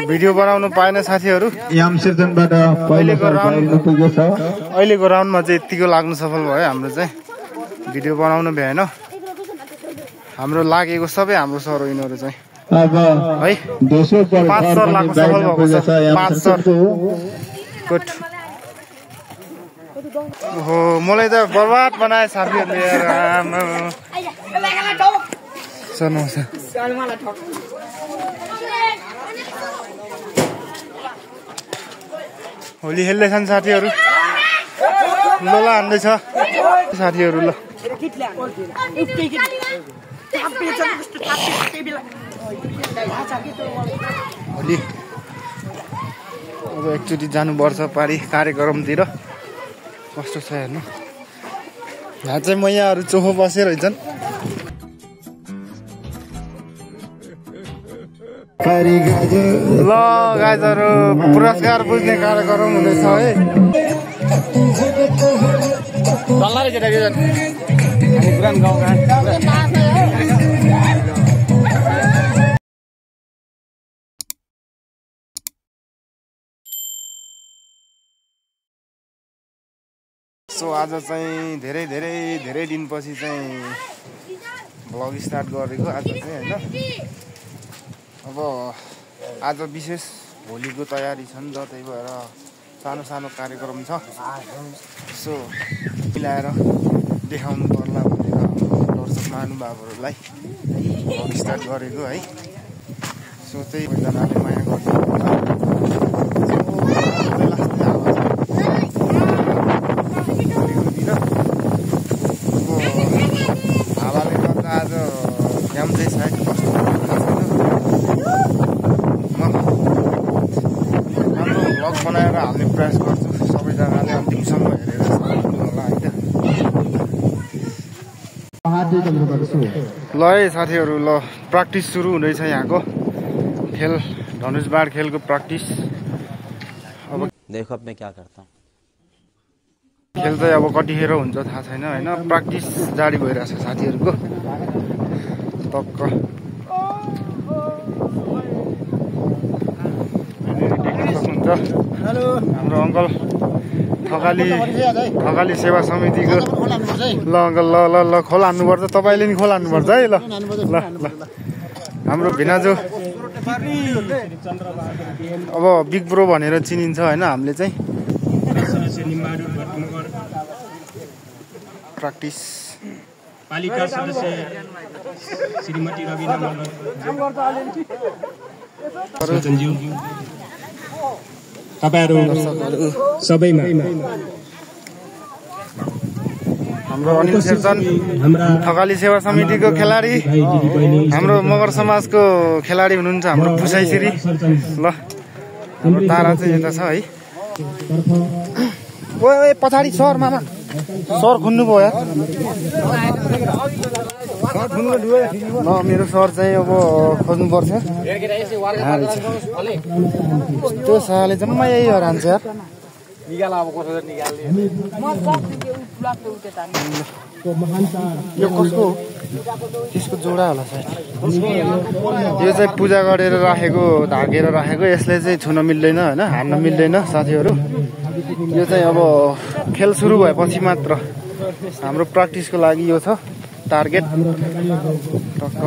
Video बनाउनु पाएन साथीहरु यामसिर्जनबाट अहिलेको राउन्डमा चाहिँ यतिको लाग्नु सफल भयो हाम्रो चाहिँ भिडियो बनाउनु भएन हाम्रो लागेको सबै हाम्रो सर यिनीहरु चाहिँ अब है 5 सर लाग्नु सफल भएको छ 5 सर गुड हो मलाई त बर्बाद बनाए साथीहरुले यार सुन्नुस् होली खेल्दैछन् साथीहरु लोला हान्दैछ साथीहरु ल होली अब एकचोटि जानुपर्छ पारी कार्यक्रमतिर कस्तो छ हेर्नु यहाँ चाहिँ मैयाहरु चोखो बसेर हिजन ल गाइजहरु पुरस्कार बुझ्ने कार्यक्रम हुँदैछ है डल्लारे केटा के हामी पुरानो गाउँका सो आज चाहिँ धेरै दिनपछि चाहिँ भ्लग स्टार्ट गरेको आज चाहिँ हैन अब आज विशेष होलीको तयारी छ नि त त्यही भएर सानो कार्यक्रम छ सो मिलाएर देखाउनु पर्ला भनेर दर्शक महानुभावहरुलाई भ्लग स्टार्ट गरेको है सो त्यही भइजनाले माया गर्छ हावाले गर्दा आज घाम चाहिँ सायद कस्तो बनाएर हाल्ने प्रयास गर्छु सबैजनाले अन्तिमसम्म हेरेर होला हैन ल है साथीहरु ल प्र्याक्टिस सुरु हुँदैछ यहाँको खेल धनुषबाण खेलको प्र्याक्टिस अब देखो अब मैं क्या करता हूं खेल चाहिँ अब कतिखेर हुन्छ थाहा छैन हैन प्र्याक्टिस जारी भइरहेछ साथीहरुको टक्क हेलो हाम्रो अंकल थकाली सेवा समितिको ल अंकल ल खोल हान्नुपर्छ तपाईले नि खोल हान्नुपर्छ है ल हाम्रो भिनाजु अब बिग ब्रो भनेर चिनिन्छ हैन हामीले चाहिँ प्र्याक्टिस पालिका सदस्य श्रीमती रविना तपाईहरु सबैमा हाम्रो अनिल शेरचन थकाली सेवा समितिको खेलाडी हाम्रो मगर समाजको खेलाडी हुनुहुन्छ हाम्रो पुसाइसिरी ल हाम्रो तारा चाहिँ यता छ है ओए पछाडी सर मामा सर खुन्नु भयो यार ल मेरो सर चाहिँ अब खोज्नु पर्छ त्यो साले जम्मै यही हरान्छ यार निकाल अब कसो निकाल्ने यो कसको त्यसको जोडा होला सायद यो चाहिँ पूजा गरेर राखेको ढाकेर राखेको यसले चाहिँ छुन मिल्दैन हैन हान्न मिल्दैन साथीहरु यो चाहिँ अब खेल सुरु भएपछि मात्र हाम्रो प्र्याक्टिसको लागि यो छ टार्गेट टक्क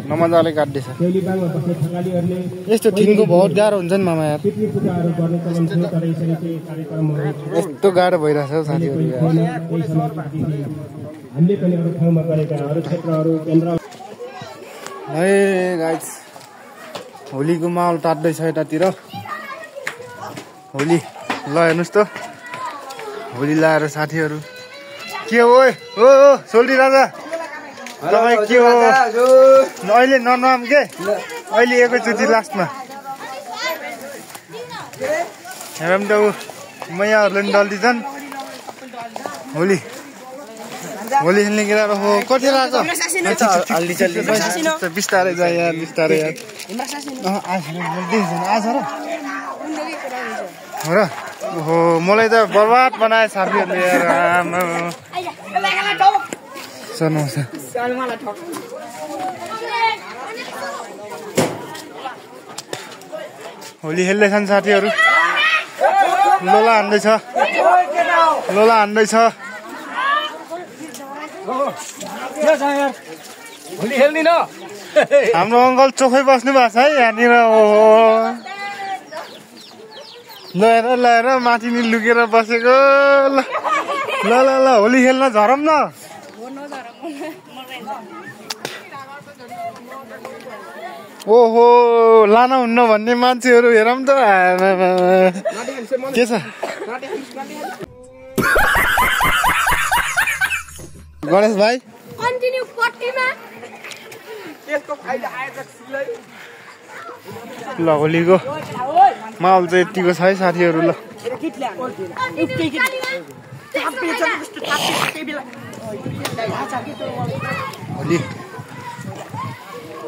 नमजाले काट्दैछ यस्तो ठिनको बहुत गाह्रो हुन्छ नि मामा यार यस्तो गाह्रो भइरहेछ साथीहरु है गाइस होलीको माहौल तात्दैछ यतातिर होली ल हेर्नुस् त होली लाएर साथीहरु के हो ओ सोल्टी राजा तपाईँ के हो अहिले ननाम के अहिले एकैचोटि लास्टमा हेरौँ त मैयाहरूले नि डल्दिछन् होली होली खेल्ने केटाहरू हो कति लाग्छ बिस्तारै जा यार बिस्तारै यार आज र ओहो मलाई त बर्बाद बनाए साथीहरूले यार होली खेल्दैछन् साथीहरू लोला हान्दैछ होली खेल्दिन हाम्रो अङ्कल चोखै बस्नु भएको छ है यहाँनिर ओहो लगाएर माथि नि लुकेर बसेको ल होली खेल्न झरम न ओहो लान हुन्न भन्ने मान्छेहरू हेरौँ त के छ गणेश भाइ ल होलीको माहौल चाहिँ यतिको छ है साथीहरू ल होली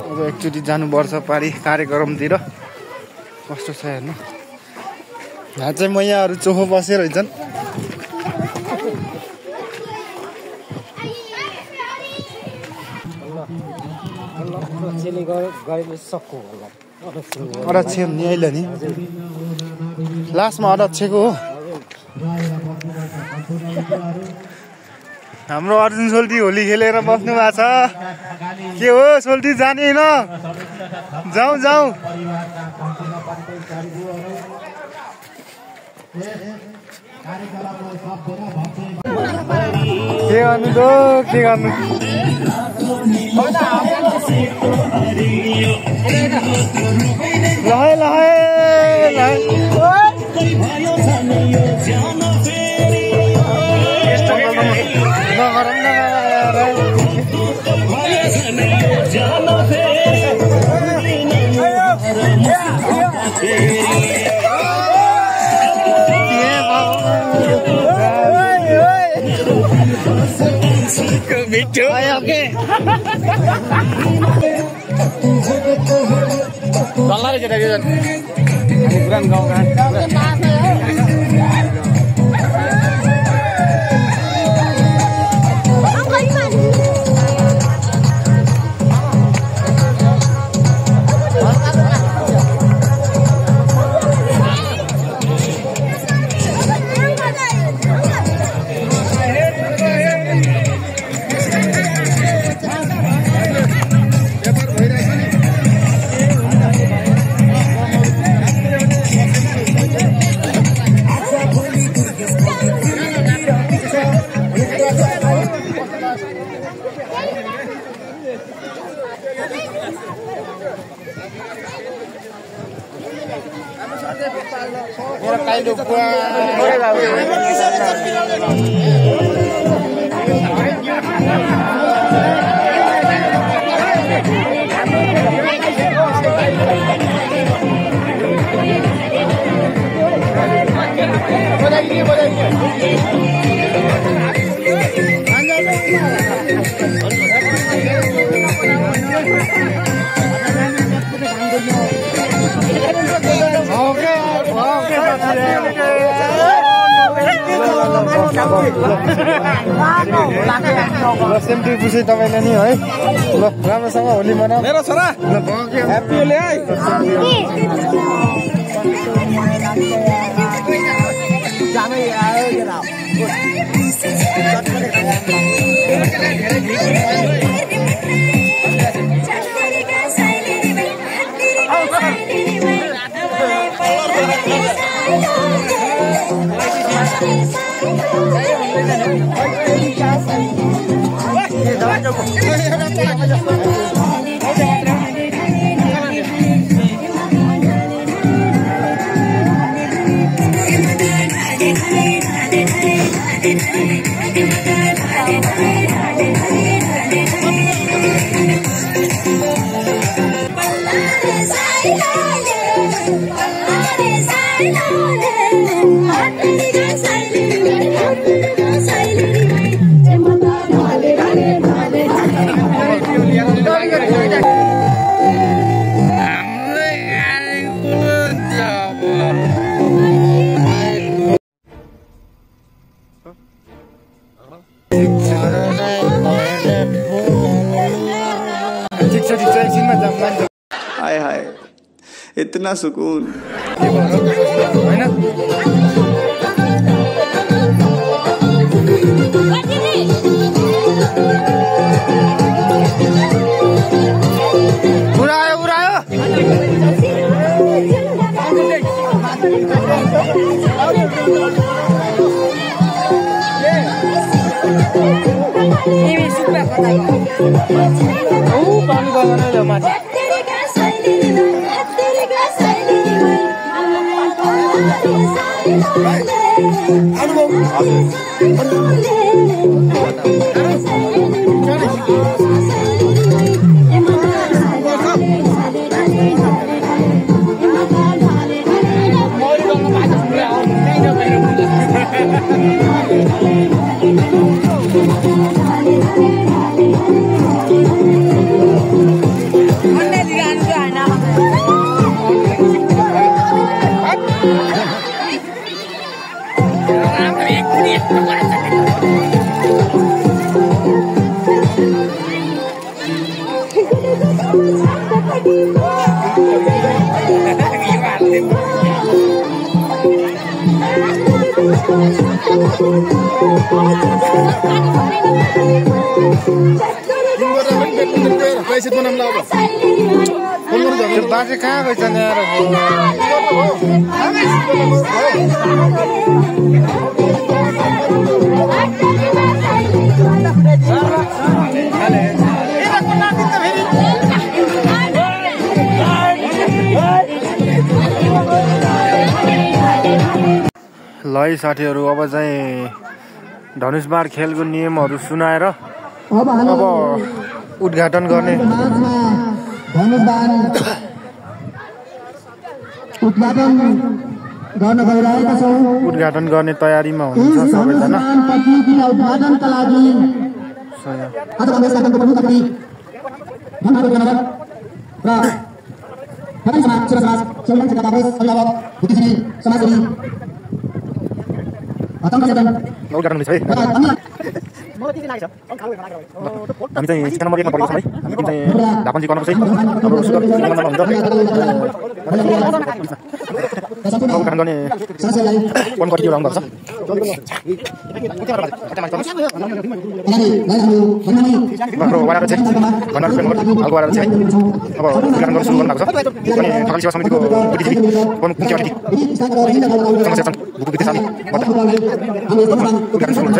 अब एकचोटि जानुपर्छ पारी कार्यक्रमतिर कस्तो छ हेर्नु यहाँ चाहिँ मैयाहरू चोखो बसेर रहेछन् अध्यक्ष नि अहिले नि लास्टमा अध्यक्षको हो हाम्रो अर्जुन सोल्टी होली खेलेर बस्नु भएको छ के हो सोल्टी जाने न जाउँ के गर्नु त के गर्नु मिठो ओके डल्ला रे केटा केटा हामी पुरान गाउँका सेमटी खुसी तपाईले नि है ल राम्रोसँग होली मनाऊ मेरो छोरा ल ह्यापी होली है जामै आयो जरा Silent कितना सुकून। बाजे कहाँ गएछ नि यार ल है साथीहरु अब चाहिँ धनुषबाण खेलको नियमहरु सुनाएर अब उद्घाटन गर्ने उद्घाटन गर्ने तयारीमा हुनुहुन्छ सबैजना उद्घाटनका लागि उद्घाटन हुनेछ है हामी चाहिँ शिक्षा नम्बर 1 मा पढेको छौँ है हामी चाहिँ ढापन्जी कर्णको चाहिँ हाम्रो सुगर निगममा हुन्छ उद्घाटन गर्ने कर्मचारीहरू आउनु भएको छ हाम्रो वार्ड चाहिँ भन्नाले हालको वार्ड चाहिँ अब उद्घाटन गर्न सुरु गर्नु भएको छ अनि थकाली सेवा समितिको बुद्धिजीवी मुख्य अतिथि समस्या बुकु विद्यासामी उद्घाटन सुरु हुन्छ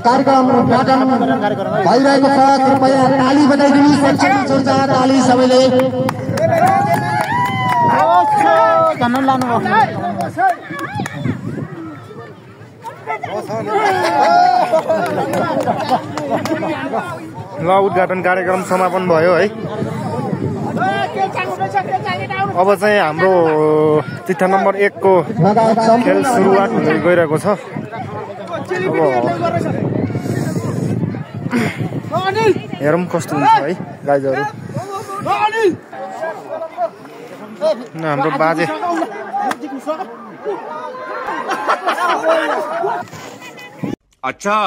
कार्यक्रम उद्घाटन भइरहेको छ। कृपया ताली बजाइदिनुहोस्। ताली सबैले ल उद्घाटन कार्यक्रम समापन भयो है। अब चाहिँ हाम्रो चिट्ठा नम्बर 1 को खेल सुरुवात हुँदै गइरहेको छ। हेरौँ कस्तो हुन्छ है गाइजहरू। हाम्रो बाजे अच्छा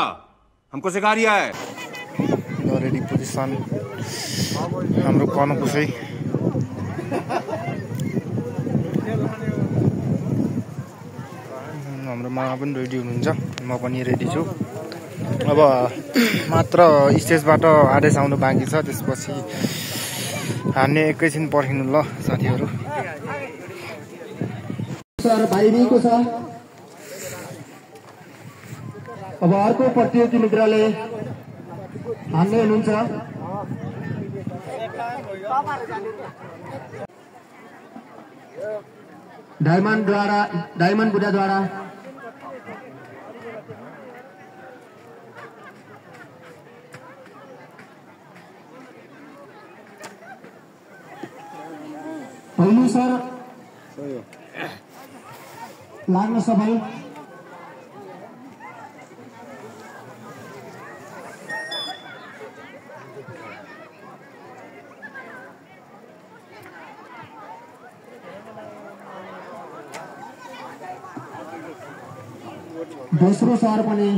हमको सिखा रिया है। रेडी पोजिसन हाम्रो कर्णको चाहिँ हाम्रो मामा पनि रेडी हुनुहुन्छ, म पनि रेडी छु। अब मात्र स्टेजबाट आदेश आउनु बाँकी छ, त्यसपछि हान्ने एकैछिन पर्खिनु ल साथीहरू। भइरहेको छ। अब अर्को प्रतियोगी मित्रले हान्ने हुनुहुन्छ। डायमन्ड बुढाद्वारा पहिलो सर लाग्न सफल दोस्रो सर पनि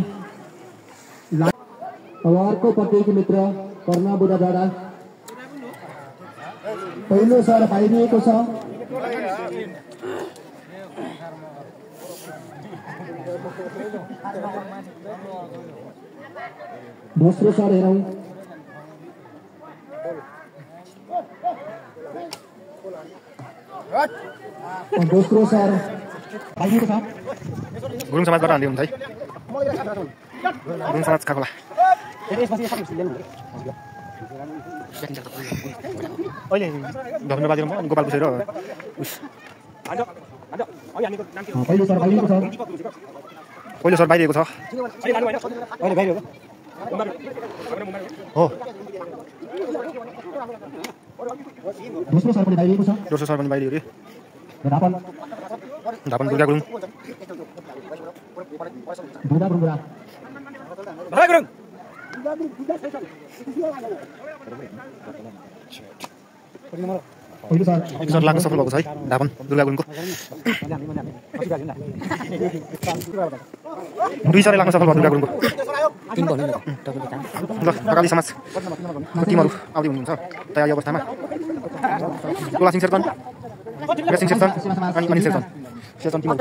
अब अर्को प्रतियोगी मित्र कर्णा बुढा डाँडा पहिलो सर पाइदिएको छ दोस्रो सर हेरौँ दोस्रो सर पाइदिएको छ गुरुङ समाजबाट हाल्दै हुन्छ है गुरुङ समाज काकोला अहिले धर्म बाजेको अनि गोपाल पुसेर पहिलो सर पाइदिएको छ पहिलो सर बाहिरिएको छ हो दोस्रो सर पनि पाइदिएको छ दोस्रो सर पनि बाहिरियो रे धापन धापन दुर्गा गुरुङ दुर्गा गुरुङ पहिलो सर लाग्न सफल भएको छ है धापन दुर्गा गुरुङको दुई सर लाग्न सफल भयो दुर्गा गुरुङको ल अगाडि समाजको टिमहरू आउँदै हुनुहुन्छ तयारी अवस्थामा गोलासिङ शेर्पन रेसिङ शेर्पन अनि अनिल शेर्पन शेर्पन टिमहरू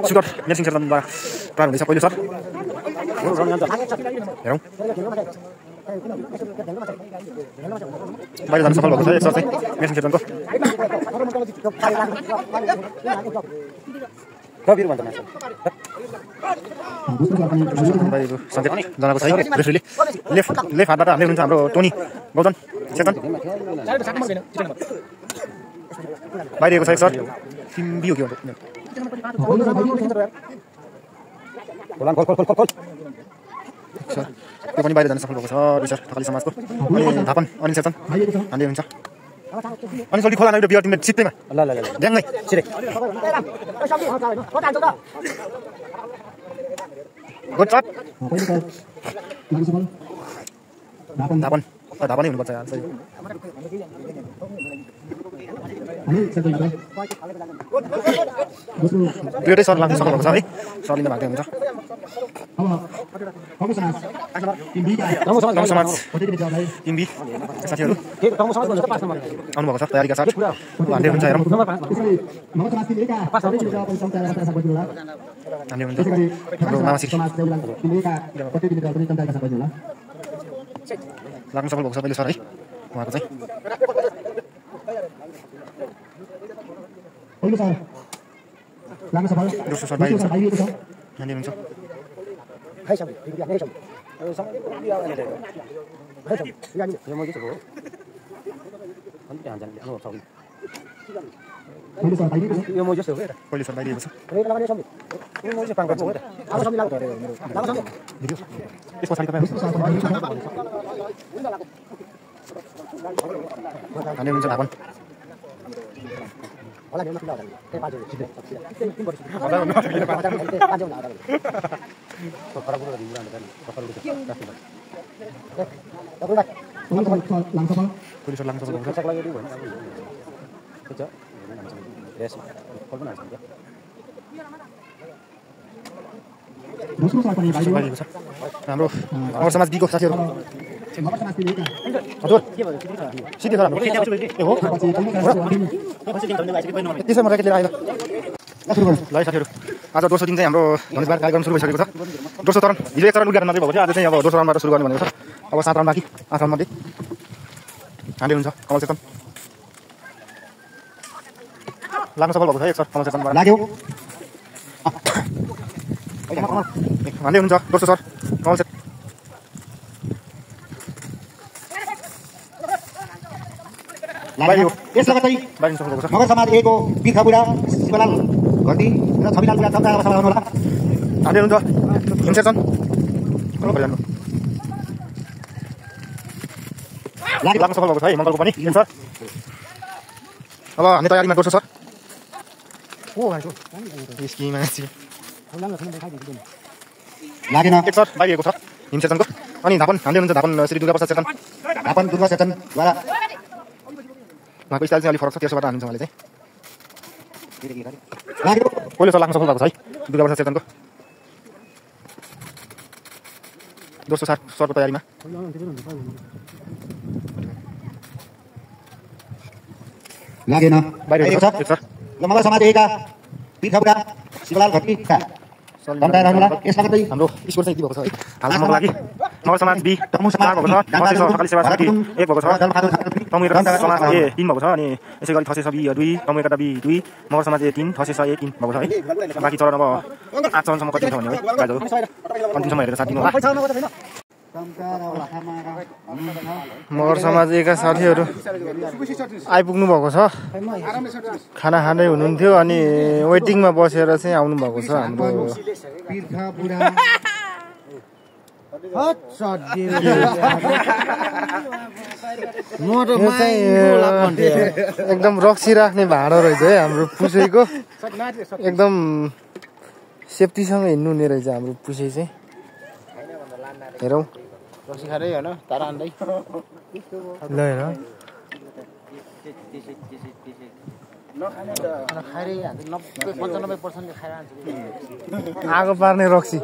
सुडट रेसिङ शेर्पनबाट प्रारम्भ हुँदैछ पहिलो सर हेरौँ बाहिर जान सफल भएको छ एक सर चाहिँ रेसिङ शेर्पनको बाहिरको सङ्केत जनाएको छ है रेफ्रीले लेफ्ट हातबाट हाल्दै हुनुहुन्छ हाम्रो टोनी गौतम चेतन बाहिरिएको छ एक सर तिम्बी हो कि त्यो पनि बाहिर जान सफल भएको छ दुई सर थकाली समाजको अनि धापन अनिल शेर्पन हाल्दै हुन्छ अनि सोल्टी खोला बियर टिमले सित्तैमा ड्याङ्गै गुड शट धापन धापनै हुनुपर्छ यार सही दुईवटै सर लाग्न सक्नु भएको छ है सरले भाग्दै हुन्छ समाज टिम्बी साथीहरू आउनुभएको छ तयारीका साथ हाल्दै हुन्छ हेरौँ हाल्दै हुन्छ हाम्रो मामासिरी लाग्न सफल भएको छ पहिले सर है उहाँको चाहिँ दोस्रो सर बाहिर हुन्छ हाल्दै हुन्छ पहिलो सर बाहिरिएको छ यस पछाडि तपाईँ हाल्दै हुन्छ धापन पुलिस लाग्न सक्छ हाम्रो अमर समाज बीको साथीहरू हजुर सिधै सर हो त्यसै म राकेट लिएर आएर ल साथीहरू आज दोस्रो दिन चाहिँ हाम्रो धनुषबार कार्यक्रम सुरु भइसकेको छ दोस्रो चरण हिजो एक चरण उद्घाटन मात्रै भएको थियो आज चाहिँ अब दोस्रो राउन्डबाट सुरु गर्ने भनेको छ अब 7 राउन्ड बाँकी 8 राउन्डमध्ये हाल्दै हुन्छ कमल चेतन लाग्न सफल भएको छ एक सर कमल चेतनबाट लाग्यो हाल्दै हुन्छ दोस्रो सर कमल चेतन यसलगतै मगर समाज 1 को बिर्खा बुढा शिवलाल घरती छविलाल पुरा चम्चा सभा आउनु होला हान्दै हुन्छ हिमसेक्सन लाग्न सफल भएको छ है मङ्गलको पनि सर अब हामी तयारीमा गर्छौँ सर लागेन एक सर लागिएको छ हिमसेक्सनको अनि धापन हान्दै हुनुहुन्छ धापन श्री दुर्गा प्रसाद सेकन धापन दुर्गा सेकनद्वारा उहाँको स्टाइल चाहिँ अलिक फरक छ त्यसोबाट हानिन्छ उहाँले चाहिँ लागेको पहिलो सर लाग्न सफल भएको छ है दुर्गा प्रसाद सेकनको दोस्रो सरको तयारीमा लागेन बाहिर छ एक सर ल मगर समाज एका बिर्खपुरा शिवलाल घट्टीका घन्टा रहनु होला यसमा मात्रै हाम्रो स्कोर चाहिँ के भएको छ है हालसम्मको लागि मगर समाज बी तमु समाज भएको छ मगर सरकारी सेवा समिति 1 भएको छ तमु एकादश समाज ए 3 भएको छ अनि यसै गरी थसे सबी 2 तमु एकादश बी 2 मगर समाज ए 3 थसे सय 3 भएको छ है बाँकी चरण अब 8 चरणसम्म कति हुन्छ भन्ने है गाजहरू अन्तिमसम्म हेरेर साथ दिनु होला मगर समाज एका साथीहरू आइपुग्नु भएको छ खाना खाँदै हुनुहुन्थ्यो अनि वेटिङमा बसेर चाहिँ आउनु भएको छ हाम्रो एकदम रक्सी राख्ने भाँडो रहेछ है हाम्रो पुसैको एकदम सेफ्टीसँग हिँड्नु हुने रहेछ हाम्रो पुसै चाहिँ हेरौँ रक्सी खाँदै होइन तारा हान्दै ल हेर आगो पार्ने रक्सी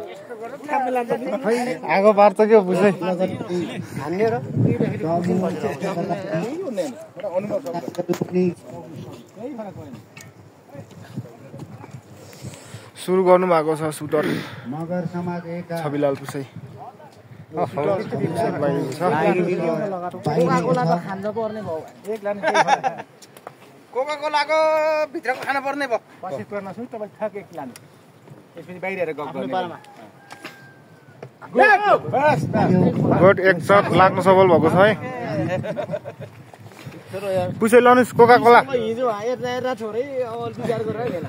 आगो पार्छ क्या पुसै सुरु गर्नु भएको छ सुटर छविलाल पुसै कोकाकोलाको भित्रको खाना पर्ने भयो पछि पर्न सुन तपाईँ ठ्याक एक लानु त्यसपछि बाहिर गफ गर्ने गुड एक सट लाग्न सफल भएको छ है पुसै लानुहोस् कोका कोला हिजो हेर्दा छोरै अब विचार गरेर ल्याएन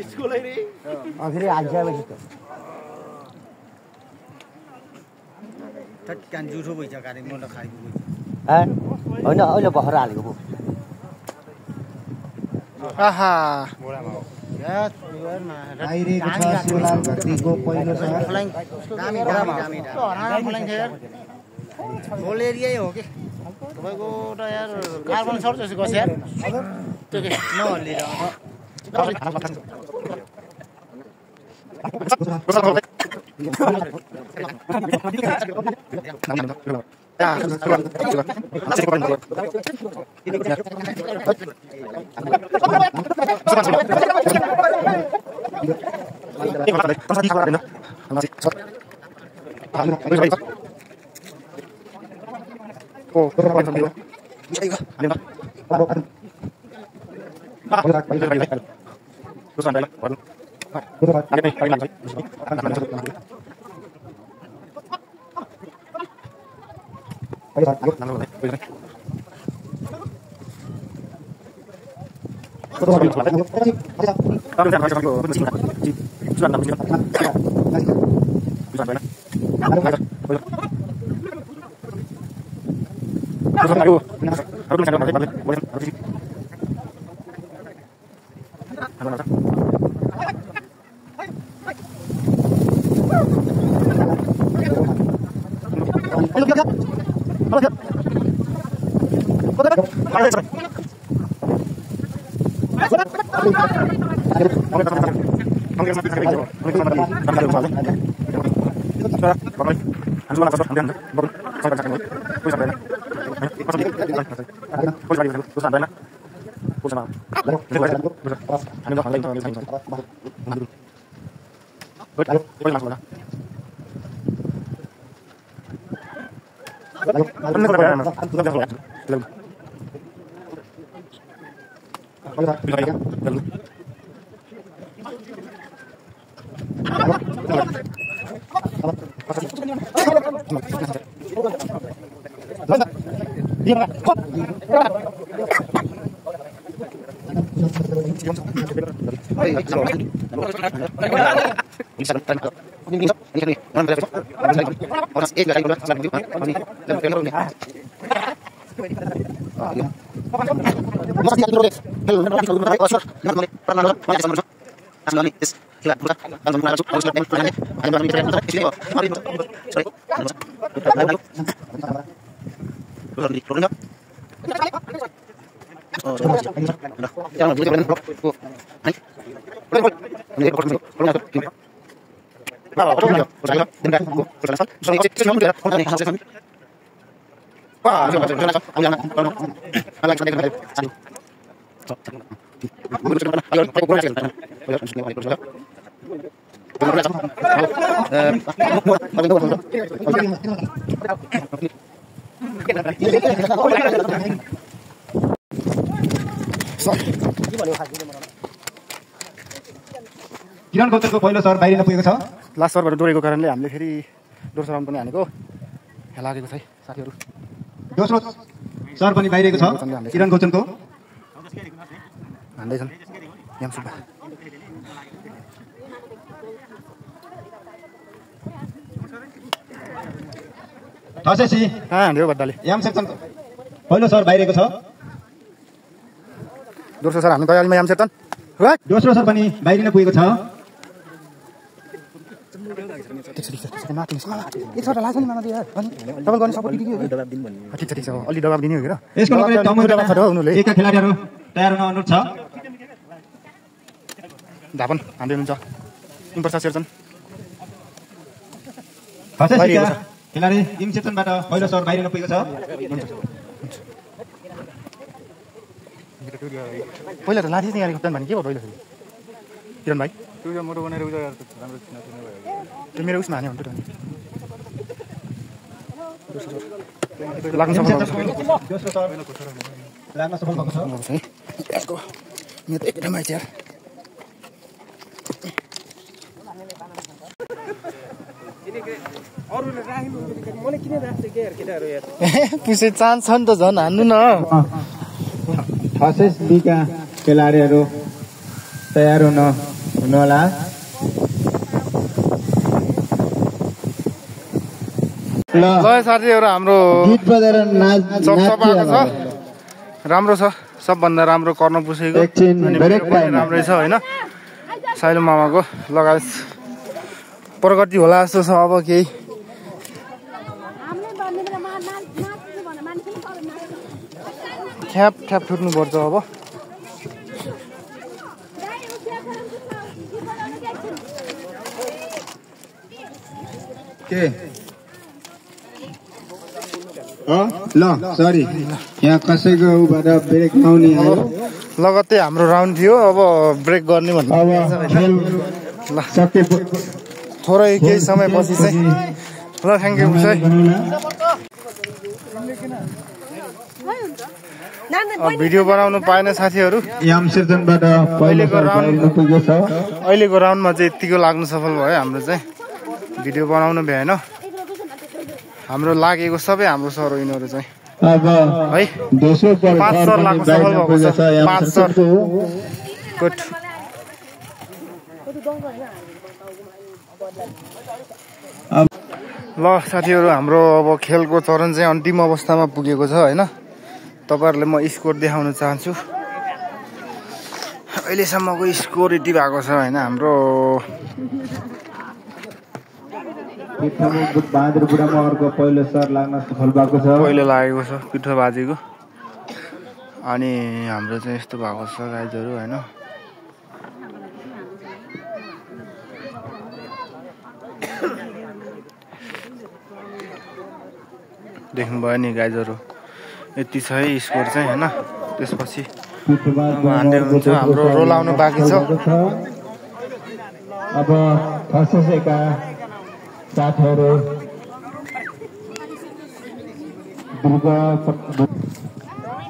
स्कुलै रे फेरि हाल्छ ठट्कान जुठो भइछ गाडी म खाएको होइन अहिले भर्खर हालेको पो आहा आइरहेको छ शिवलाल घट्टीको पहिलो होल एरियै हो कि तपाईँको त यार कार्बन सर्च जस्तो गर्छ यार त्यो के नहल्लिएर किरण गौतमको पहिलो सर बाहिर नपुगेको छ। लास्ट सरबाट डोरेको कारणले हामीले फेरि दोस्रो राउन्ड पनि हानेको लागेको छ है साथीहरू। दोस्रो सर पनि बाहिरिएको छ किरण गौतमको। हान्दैछन् याम सुब्बा। ठसेसी हान्यो बड्डाले। याम सेक्सनको पहिलो सर बाहिरिएको छ। दोस्रो सर हान्नु तयारीमा याम सेक्सन। दोस्रो सर पनि बाहिरिन पुगेको छ। एकचोटि लाग्छ नि मामा यार। अनि डबल गर्ने सपोर्ट दियो ठिक छ अलि दबाब दिने हो कि र। यसको लागि एका खेलाडीहरू तयार हुन अनुरोध छ। धापन हान्दै हुनुहुन्छ इम्प्रसाद शेरचन। ठसेसीका खेलाडी इन्सेप्सनबाट पहिलो सर बाहिरिन पुगेको छ। पहिला त लाठी चाहिँ यहाँ कप्तान भने के भयो पहिला फेरि किरण भाइ त्यो मोटो बनाएर उयो राम्रो चिना भयो त्यो मेरो उसमा हाने हुन्थ्यो त नि लाग्न सफल दोस्रो सर लाग्न सफल भएको छ। यसको मेरो त एकदमै यार पुसे चान्स छ नि त झन् हान्नु न। ठसेस बीका खेलाडीहरू तयार हुनुहोला। ल साथीहरू हाम्रो गीत बजाएर सबैको छ राम्रो छ सबभन्दा राम्रो कर्न पुसेको राम्रै छ होइन। साइलो मामाको लगायत प्रगति होला जस्तो छ। अब केही ठ्याप ठ्याप ठुट्नु पर्छ अब। के ल सरी यहाँ कसैको उबाट ब्रेक आउने आयो। लगत्तै हाम्रो राउन्ड थियो अब ब्रेक गर्ने भन्नु थोरै केही समय पछि चाहिँ ल थ्याङ्क यू है। भिडियो बनाउनु पाएन साथीहरू। अहिलेको राउन्डमा चाहिँ यत्तिको लाग्नु सफल भयो हाम्रो चाहिँ भिडियो बनाउनु भ्याएन। हाम्रो लागेको सबै हाम्रो सर यिनीहरू चाहिँ है 5 सर लाग्नु सफल भएको छ। 5 सर गुड। ल साथीहरू हाम्रो अब खेलको चरण चाहिँ अन्तिम अवस्थामा पुगेको छ होइन। तपाईँहरूले म स्कोर देखाउन चाहन्छु। अहिलेसम्मको स्कोर यति भएको छ होइन। हाम्रो बहादुर बुढा मगरको पहिलो सर लाग्न सफल भएको छ। पहिलो लागेको छ पिठो बाजेको। अनि हाम्रो चाहिँ यस्तो भएको छ गाइजहरू होइन। देख्नुभयो नि गाइजहरू यति छ है स्कोर चाहिँ होइन। त्यसपछि हान्दै हुनुहुन्छ। हाम्रो रोल आउनु बाँकी छ। अब खसेका साथीहरू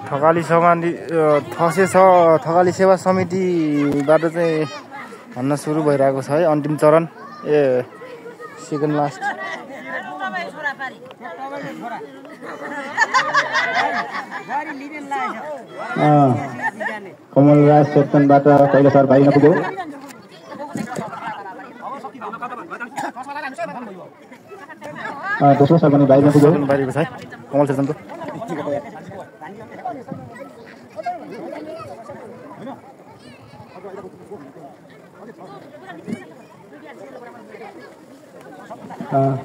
थकाली थकाली सेवा समितिबाट चाहिँ भन्न सुरु भइरहेको छ है। अन्तिम चरण सेकेन्ड लास्ट कमल राज सेक्सनबाट पहिलो सर भाइ नपुग्यो दोस्रो सर पनि भाइ नपुग्यो बाहिरको छ कमल सेक्सनको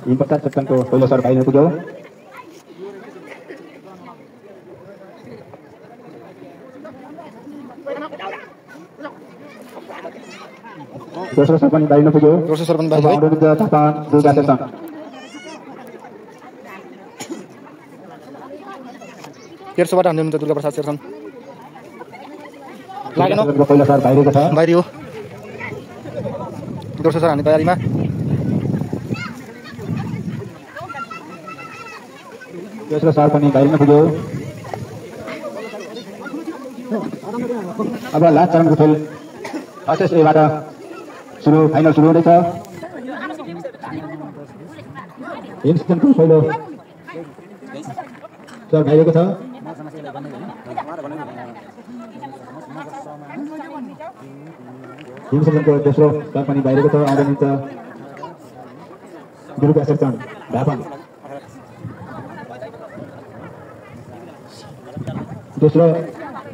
हिमप्रसाद सेक्सनको पहिलो सर भाइ नपुग्यो दोस्रो सर पनि भाइ नपुग्यो दोस्रो सर पनि भाइ दुर्गा सेक्सन तेर्सोबाट हान्दै हुन्छ दुर्गा प्रसाद सेक्सन लागेन पहिलो सर बाहिरको छ बाहिरी हो दोस्रो सर हान्ने तयारीमा तेस्रो सर पनि बाहिर नपुग्यो अब लास्ट चरणको खेल एसएसएबाट फाइनल सुरु हुँदैछ हिम सेक्सनको पहिलो सर बाहिरको छ हिम सेक्सनको दोस्रो सर पनि बाहिरको छ आउँदै हुन्छ दुर्गा सेक्सन ढापन दोस्रो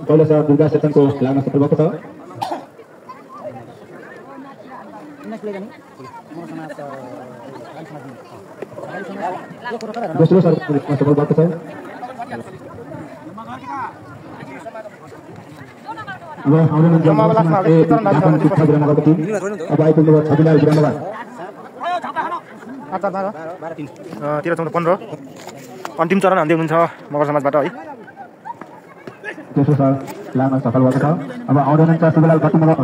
पहिलो सर दुर्गा सेक्सनको लाग्न सफल भएको छ दोस्रो सर सफल भएको छ अब अब आइपुग्नु भयो छविलाल बिरामोबा 13-15 अन्तिम चरण हान्दै हुनुहुन्छ मगर समाजबाट है दोस्रो सर लाग्न सफल भएको छ अब आउँदै हुनुहुन्छ शिवलाल भट्टमगर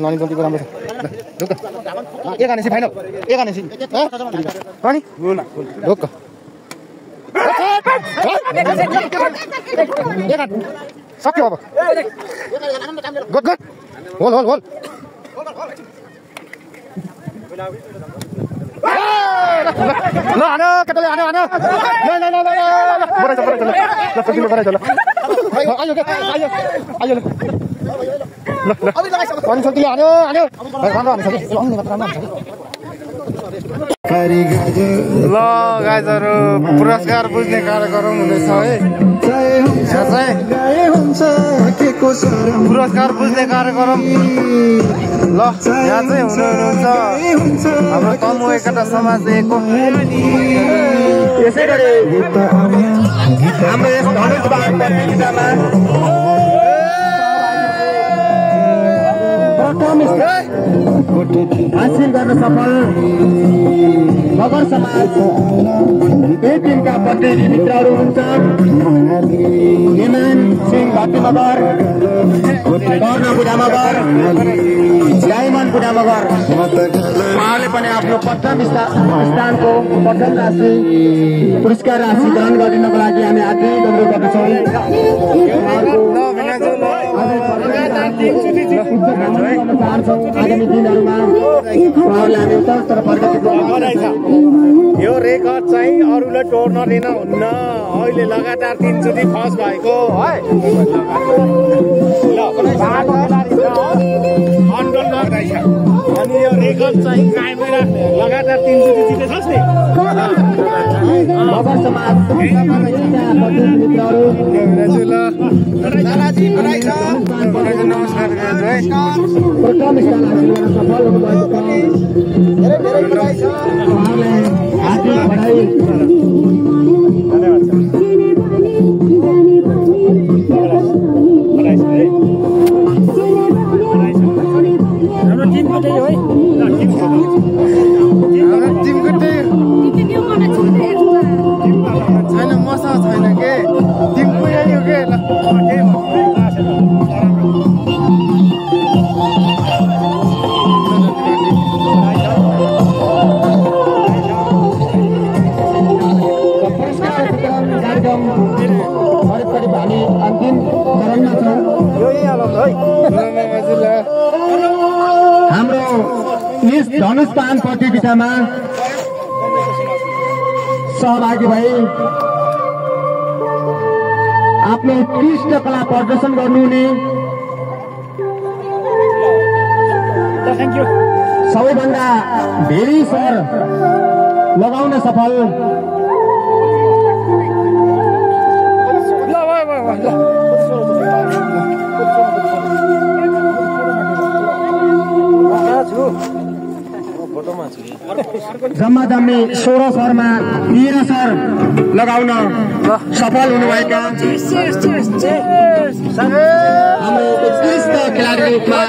नानी जल्दीको राम्रो छ एक हानेसी फाइनल एक हानेसी अनि ढोक्क सक्यो अब गुड गुड होल होल होल ल हानो केटाले हानो हानो ल ल ल बराइछ बराइछ ल सकिनु बराइछ ल आयो के आयो आयो ल ल पनि सकियो हानो हानो राम्रो हान्छ कि ल मात्र राम्रो हान्छ ल गाइजहरु पुरस्कार बुझ्ने कार्यक्रम हुँदैछ है पुरस्कार बुझ्ने कार्यक्रम ल यहाँ चाहिँ हुनुहुन्छ हाम्रो तमु एकता समाज एकको यसै गरी हाम्रो यस धनुष बाग प्रतियोगितामा हासिल गर्न सफल मगर समाज ए टिमका प्रतिनिधि मित्रहरू हुन्छ हेमन सिंह भट्टी मगर कर्ण बुढा मगर डायमन्ड बुढा मगर उहाँले पनि आफ्नो प्रथम स्थानको प्रथम राशि पुरस्कार राशि ग्रहण गरिदिनको लागि हामी आग्रह अनुरोध गर्दछौँ आगामी दिनहरूमा उहाँहरूलाई हामी उत्तर यो रेकर्ड चाहिँ अरूले तोड्न दिन हुन्न अहिले लगातार 3 चोटि फर्स्ट भएको है अनि यो रेकर्ड चाहिँ कायमै राख्ने लगातार 3 चोटि जितेछस् नि मगर समाज नमस्कार प्रथम स्थान हासिल गर्न सफल हुनुभएको छ उहाँलाई हार्दिक बधाई हाम्रो टिमको त्यही हो छैन मसँग छैन के टिमको यही हो के ल हाम्रो यस धनुष पान प्रतियोगितामा सहभागी भई आफ्नो उत्कृष्ट कला प्रदर्शन गर्नुहुने सबैभन्दा धेरै सर लगाउन सफल जम्मा जम्मी 16 सरमा 13 सर लगाउन सफल हुनुभएका हाम्रो उत्कृष्ट खेलाडी रूपमा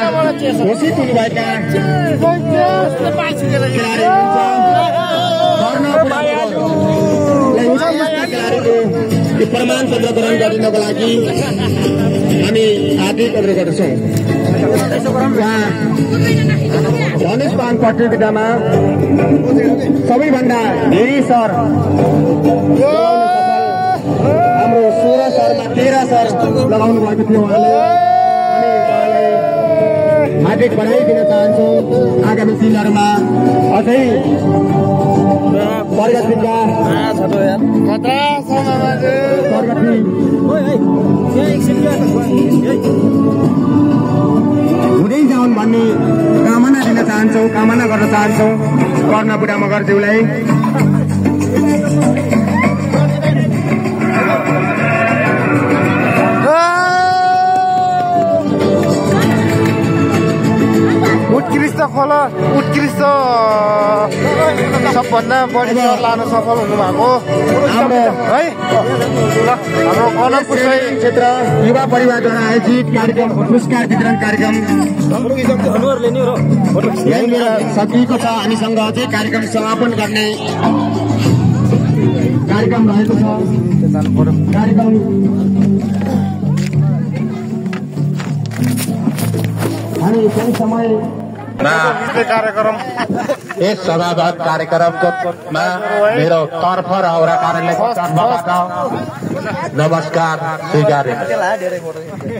घोषित हुनुभएका खेलाडी प्रमाण पत्र ग्रहण गरिनको लागि हामी हार्दिक अनुरोध गर्दछौँ। धनुष बाण प्रतियोगितामा सबैभन्दा धेरै सर हाम्रो 16 सरमा 13 सर लगाउनु भएको थियो उहाँले हार्दिक बधाई दिन चाहन्छौँ। आगामी दिनहरूमा अझै प्रगतिका हुँदै जाउन् भन्ने कामना दिन चाहन्छौँ, कामना गर्न चाहन्छौँ कर्ण बुढा मगरज्यूलाई। उत्कृष्ट खोला उत्कृष्ट सबभन्दा बढी लान सफल हुनुभएको है हाम्रो कनकपुर क्षेत्र युवा परिवारद्वारा आयोजित कार्यक्रम पुरस्कार वितरण कार्यक्रम यहीँनिर सकिएको छ। हामीसँग अझै कार्यक्रम समापन गर्ने कार्यक्रम रहेको छ। कार्यक्रम हामी केही समय यस सभागत कार्यक्रममा मेरो तर्फ र औरा कार्यालयको तर्फबाट नमस्कार स्वीकार्य।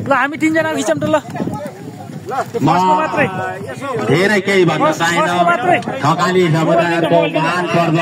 ल हामी 3 जना खिचौँ त ल म धेरै केही भन्न चाहन्न। थकाली समुदायको महान पर्व